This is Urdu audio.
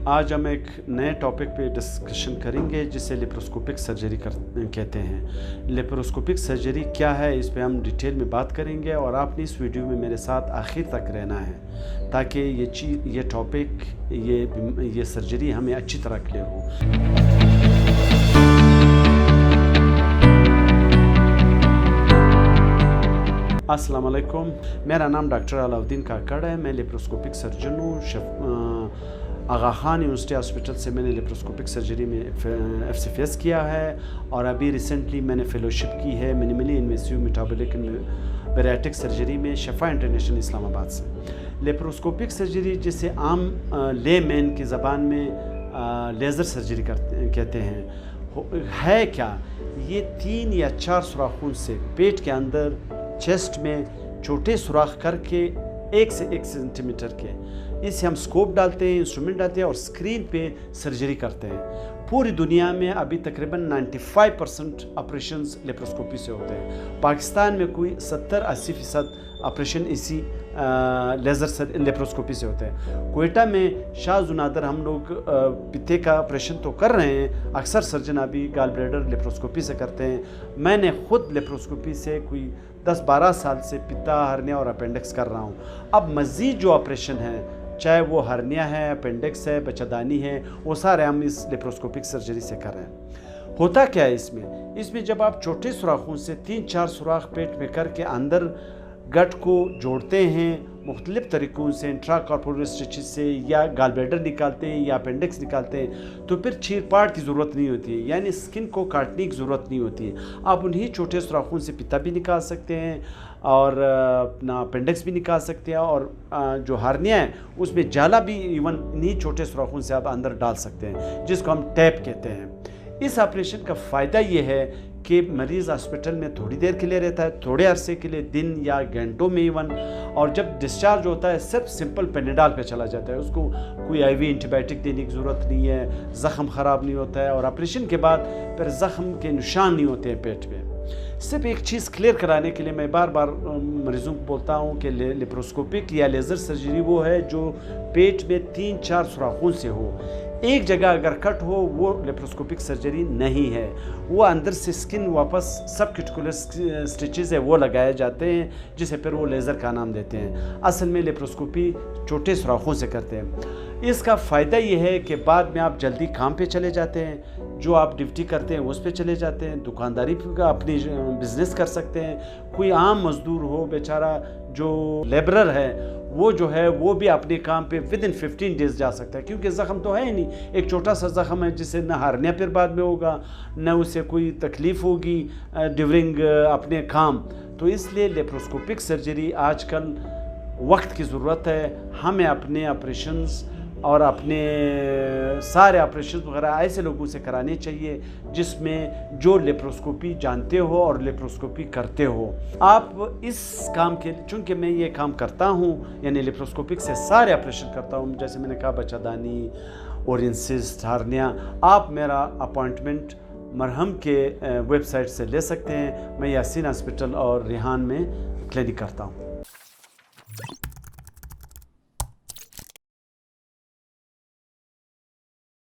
آج ہم ایک نئے ٹاپک پہ ڈسکشن کریں گے جسے لیپروسکوپک سرجری کہتے ہیں۔ لیپروسکوپک سرجری کیا ہے اس پہ ہم ڈیٹیل میں بات کریں گے، اور آپ نے اس ویڈیو میں میرے ساتھ آخر تک رہنا ہے تاکہ یہ ٹاپک یہ سرجری ہمیں اچھی طرح کلیئر ہو۔ السلام علیکم، میرا نام ڈاکٹر علاؤالدین کاکڑ ہے۔ میں لیپروسکوپک سرجن ہوں۔ آغا خان یونیورسٹی ہاسپٹل سے میں نے لیپروسکوپک سرجری میں FCFS کیا ہے، اور ابھی ریسنٹلی میں نے فیلوشپ کی ہے منیملی انویسیو میٹابولک بیریاٹک سرجری میں شفا انٹرنیشنل اسلام آباد سے۔ لیپروسکوپک سرجری جسے عام لے مین کی زبان میں لیزر سرجری کہتے ہیں، ہے کیا؟ یہ 3 یا 4 سوراخوں سے پیٹ کے اندر چیسٹ میں چھوٹے سوراخ کر کے 1 سے 1 سینٹی میٹر کے، اس سے ہم سکوپ ڈالتے ہیں، انسٹرومنٹ ڈالتے ہیں اور اسکرین پہ سرجری کرتے ہیں۔ پوری دنیا میں ابھی تقریباً 95% آپریشنز لیپروسکوپی سے ہوتے ہیں۔ پاکستان میں کوئی 70-80% آپریشن اسی لیپروسکوپی سے ہوتے ہیں۔ کوئٹہ میں شاذ و نادر ہم لوگ پتے کا آپریشن تو کر رہے ہیں، اکثر سرجن ابھی گال بلیڈر لیپروسکوپی سے کرتے ہیں۔ میں نے خود لیپروسکوپی سے کوئی 10-12 سال سے پتا، ہرنیا اور اپینڈکس کر رہا ہوں۔ اب مزید جو آپریشن ہے، چاہے وہ ہرنیا ہے، اپینڈکس ہے، بچہ دانی ہے، وہ سارے ہم اس لیپروسکوپک سرجری سے کر رہے ہیں۔ ہوتا کیا ہے اس میں جب آپ چھوٹے سوراخوں سے 3-4 سوراخ پیٹ میں کر کے اندر گٹ کو جوڑتے ہیں مختلف طریقوں سے، انٹرا کارپورل اسٹیچز سے، یا گال بلیڈر نکالتے ہیں یا اپینڈکس نکالتے ہیں، تو پھر چیر پاٹ کی ضرورت نہیں ہوتی ہے، یعنی سکن کو کاٹنے کی ضرورت نہیں ہوتی ہے۔ آپ انہی چھوٹے سوراخوں سے پتا بھی نکال سکتے ہیں اور اپنا اپینڈکس بھی نکال سکتے ہیں، اور جو ہرنیا ہے اس میں جالا بھی ایون انہی چھوٹے سوراخوں سے آپ اندر ڈال سکتے ہیں، جس کو ہم ٹیپ کہتے ہیں۔ اس آپریشن کا فائدہ یہ ہے کہ مریض ہاسپٹل میں تھوڑی دیر کے لیے رہتا ہے، تھوڑے عرصے کے لیے، دن یا گھنٹوں میں ایون، اور جب ڈسچارج ہوتا ہے صرف سمپل پینیڈال پہ چلا جاتا ہے۔ اس کو کوئی IV اینٹی بائیوٹک دینے کی ضرورت نہیں ہے، زخم خراب نہیں ہوتا ہے، اور آپریشن کے بعد پھر زخم کے نشان نہیں ہوتے ہیں پیٹ پہ۔ صرف ایک چیز کلیئر کرانے کے لیے میں بار بار مریضوں کو بولتا ہوں کہ لیپروسکوپک یا لیزر سرجری وہ ہے جو پیٹ میں 3-4 سوراخوں سے ہو۔ ایک جگہ اگر کٹ ہو وہ لیپروسکوپک سرجری نہیں ہے، وہ اندر سے سکن واپس سب کیوٹیکولر سٹیچز ہے وہ لگائے جاتے ہیں، جسے پھر وہ لیزر کا نام دیتے ہیں۔ اصل میں لیپروسکوپی چھوٹے سوراخوں سے کرتے ہیں۔ اس کا فائدہ یہ ہے کہ بعد میں آپ جلدی کام پہ چلے جاتے ہیں، جو آپ ڈیوٹی کرتے ہیں اس پہ چلے جاتے ہیں، دکانداری کا اپنی بزنس کر سکتے ہیں۔ کوئی عام مزدور ہو بیچارہ جو لیبرر ہے، وہ جو ہے وہ بھی اپنے کام پہ within 15 days جا سکتا ہے، کیونکہ زخم تو ہے ہی نہیں، ایک چھوٹا سا زخم ہے جس سے نہ ہرنیا پھر بعد میں ہوگا، نہ اسے کوئی تکلیف ہوگی ڈیورنگ اپنے کام۔ تو اس لیے لیپروسکوپک سرجری آج کل وقت کی ضرورت ہے۔ ہمیں اپنے آپریشنز اور اپنے سارے آپریشنز وغیرہ ایسے لوگوں سے کرانے چاہیے جس میں جو لیپروسکوپی جانتے ہو اور لیپروسکوپی کرتے ہو۔ آپ اس کام کے، چونکہ میں یہ کام کرتا ہوں، یعنی لیپروسکوپک سے سارے آپریشن کرتا ہوں، جیسے میں نے کہا بچہ دانی، اورین سسٹ، ہرنیا، آپ میرا اپوائنٹمنٹ مرہم کے ویب سائٹ سے لے سکتے ہیں۔ میں یاسین ہاسپٹل اور ریحان میں کلینک کرتا ہوں۔